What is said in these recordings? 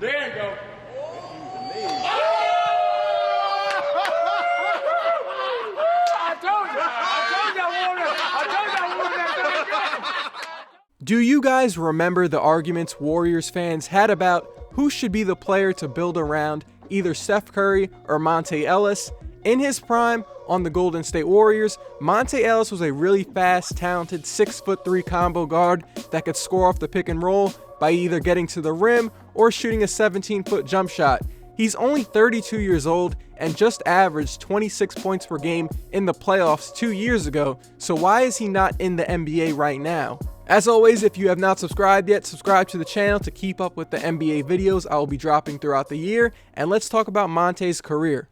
There you go. Do you guys remember the arguments Warriors fans had about who should be the player to build around, either Steph Curry or Monta Ellis? In his prime on the Golden State Warriors, Monta Ellis was a really fast, talented 6'3" combo guard that could score off the pick and roll by either getting to the rim or shooting a 17-foot jump shot. He's only 32 years old and just averaged 26 points per game in the playoffs 2 years ago, so why is he not in the NBA right now? As always, if you have not subscribed yet, subscribe to the channel to keep up with the NBA videos I will be dropping throughout the year, and let's talk about Monta's career.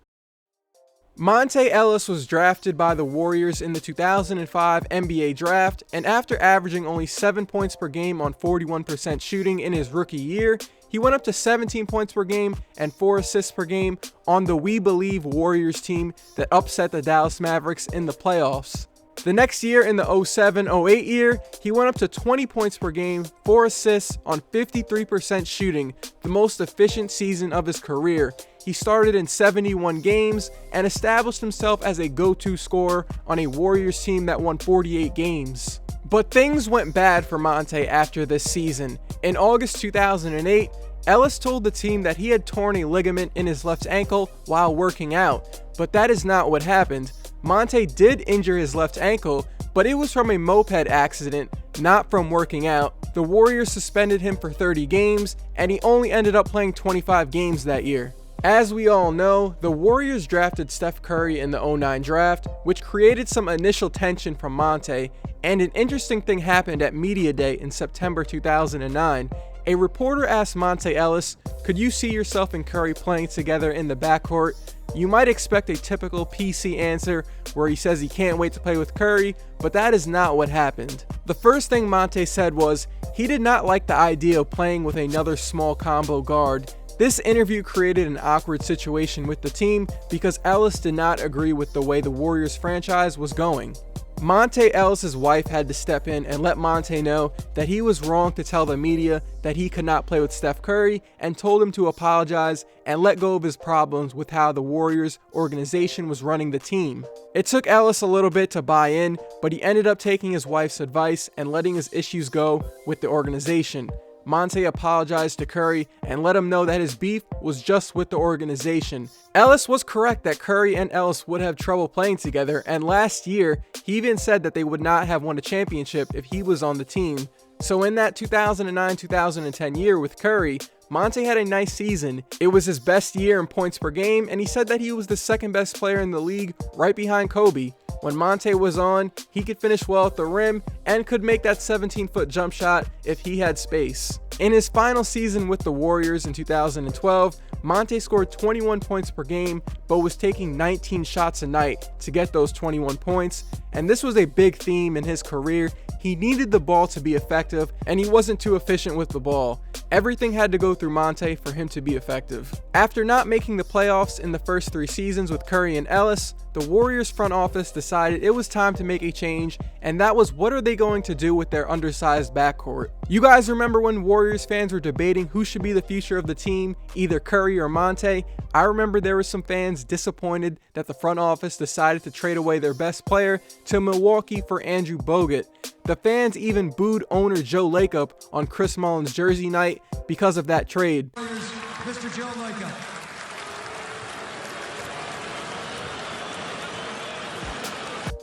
Monta Ellis was drafted by the Warriors in the 2005 NBA draft, and after averaging only 7 points per game on 41% shooting in his rookie year, he went up to 17 points per game and 4 assists per game on the We Believe Warriors team that upset the Dallas Mavericks in the playoffs. The next year, in the 07-08 year, he went up to 20 points per game, 4 assists on 53% shooting, the most efficient season of his career. He started in 71 games and established himself as a go-to scorer on a Warriors team that won 48 games. But things went bad for Monta after this season. In August 2008, Ellis told the team that he had torn a ligament in his left ankle while working out, but that is not what happened. Monta did injure his left ankle, but it was from a moped accident, not from working out. The Warriors suspended him for 30 games, and he only ended up playing 25 games that year. As we all know, the Warriors drafted Steph Curry in the 09 draft, which created some initial tension from Monta, and an interesting thing happened at Media Day in September 2009. A reporter asked Monta Ellis, "Could you see yourself and Curry playing together in the backcourt?" You might expect a typical PC answer where he says he can't wait to play with Curry, but that is not what happened. The first thing Monta said was he did not like the idea of playing with another small combo guard. This interview created an awkward situation with the team because Ellis did not agree with the way the Warriors franchise was going. Monta Ellis' wife had to step in and let Monta know that he was wrong to tell the media that he could not play with Steph Curry, and told him to apologize and let go of his problems with how the Warriors organization was running the team. It took Ellis a little bit to buy in, but he ended up taking his wife's advice and letting his issues go with the organization. Monta apologized to Curry and let him know that his beef was just with the organization. Ellis was correct that Curry and Ellis would have trouble playing together, and last year, he even said that they would not have won a championship if he was on the team. So in that 2009-2010 year with Curry, Monta had a nice season. It was his best year in points per game, and he said that he was the second best player in the league right behind Kobe. When Monta was on, he could finish well at the rim and could make that 17-foot jump shot if he had space. In his final season with the Warriors in 2012, Monta scored 21 points per game, but was taking 19 shots a night to get those 21 points, and this was a big theme in his career. He needed the ball to be effective, and he wasn't too efficient with the ball. Everything had to go through Monta for him to be effective. After not making the playoffs in the first 3 seasons with Curry and Ellis, the Warriors front office decided it was time to make a change, and that was what are they going to do with their undersized backcourt. You guys remember when Warriors fans were debating who should be the future of the team, either Curry or Monta? I remember there were some fans disappointed that the front office decided to trade away their best player to Milwaukee for Andrew Bogut. The fans even booed owner Joe Lacob on Chris Mullin's jersey night because of that trade. Mr. Joe Lacob.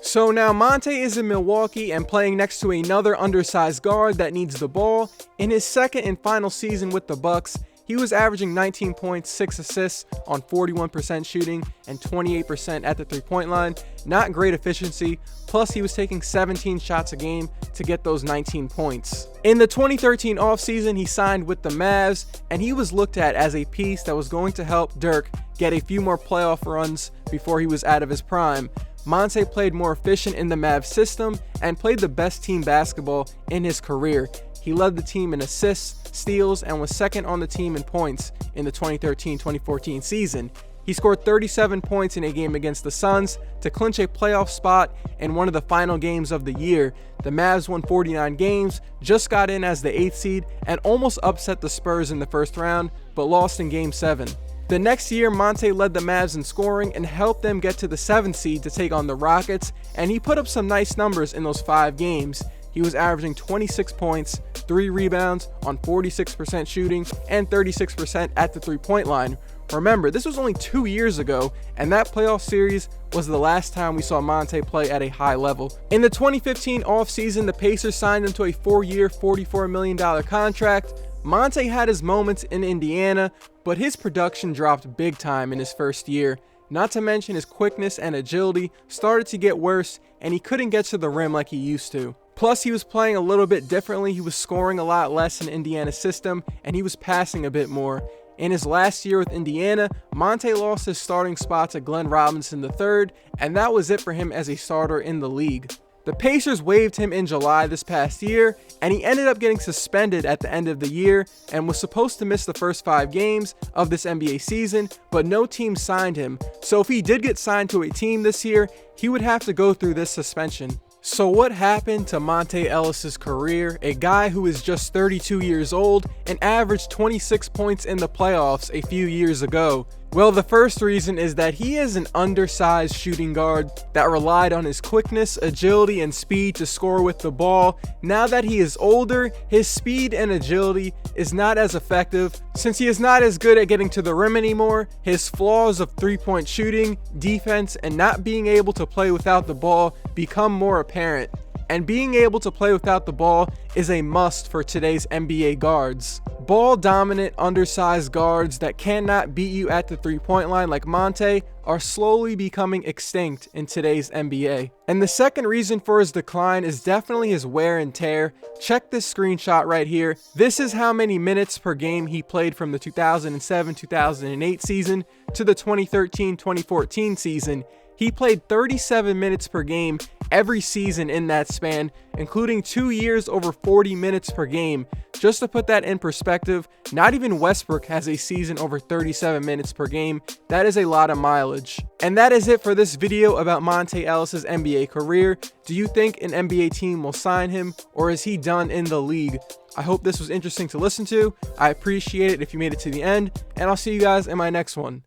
So now Monta is in Milwaukee and playing next to another undersized guard that needs the ball. In his second and final season with the Bucks, he was averaging 19 points, 6 assists on 41% shooting and 28% at the three-point line. Not great efficiency, plus he was taking 17 shots a game to get those 19 points. In the 2013 offseason, he signed with the Mavs, and he was looked at as a piece that was going to help Dirk get a few more playoff runs before he was out of his prime. Monta played more efficient in the Mavs system and played the best team basketball in his career. He led the team in assists, steals, and was second on the team in points in the 2013-2014 season. He scored 37 points in a game against the Suns to clinch a playoff spot in one of the final games of the year. The Mavs won 49 games, just got in as the 8th seed, and almost upset the Spurs in the first round, but lost in Game 7. The next year, Monta led the Mavs in scoring and helped them get to the 7th seed to take on the Rockets, and he put up some nice numbers in those 5 games. He was averaging 26 points, 3 rebounds on 46% shooting, and 36% at the 3-point line. Remember, this was only 2 years ago, and that playoff series was the last time we saw Monta play at a high level. In the 2015 offseason, the Pacers signed him to a 4-year, $44 million contract. Monta had his moments in Indiana, but his production dropped big time in his first year. Not to mention his quickness and agility started to get worse, and he couldn't get to the rim like he used to. Plus, he was playing a little bit differently. He was scoring a lot less in Indiana's system, and he was passing a bit more. In his last year with Indiana, Monta lost his starting spot to Glenn Robinson III, and that was it for him as a starter in the league. The Pacers waived him in July this past year, and he ended up getting suspended at the end of the year and was supposed to miss the first 5 games of this NBA season, but no team signed him. So if he did get signed to a team this year, he would have to go through this suspension. So what happened to Monta Ellis' career? A guy who is just 32 years old and averaged 26 points in the playoffs a few years ago. Well, the first reason is that he is an undersized shooting guard that relied on his quickness, agility, and speed to score with the ball. Now that he is older, his speed and agility is not as effective. Since he is not as good at getting to the rim anymore, his flaws of 3-point shooting, defense, and not being able to play without the ball become more apparent. And being able to play without the ball is a must for today's NBA guards. Ball-dominant, undersized guards that cannot beat you at the 3-point line like Monta are slowly becoming extinct in today's NBA. And the second reason for his decline is definitely his wear and tear. Check this screenshot right here. This is how many minutes per game he played from the 2007-2008 season to the 2013-2014 season. He played 37 minutes per game every season in that span, including 2 years over 40 minutes per game. Just to put that in perspective, not even Westbrook has a season over 37 minutes per game. That is a lot of mileage. And that is it for this video about Monta Ellis' NBA career. Do you think an NBA team will sign him, or is he done in the league? I hope this was interesting to listen to. I appreciate it if you made it to the end, and I'll see you guys in my next one.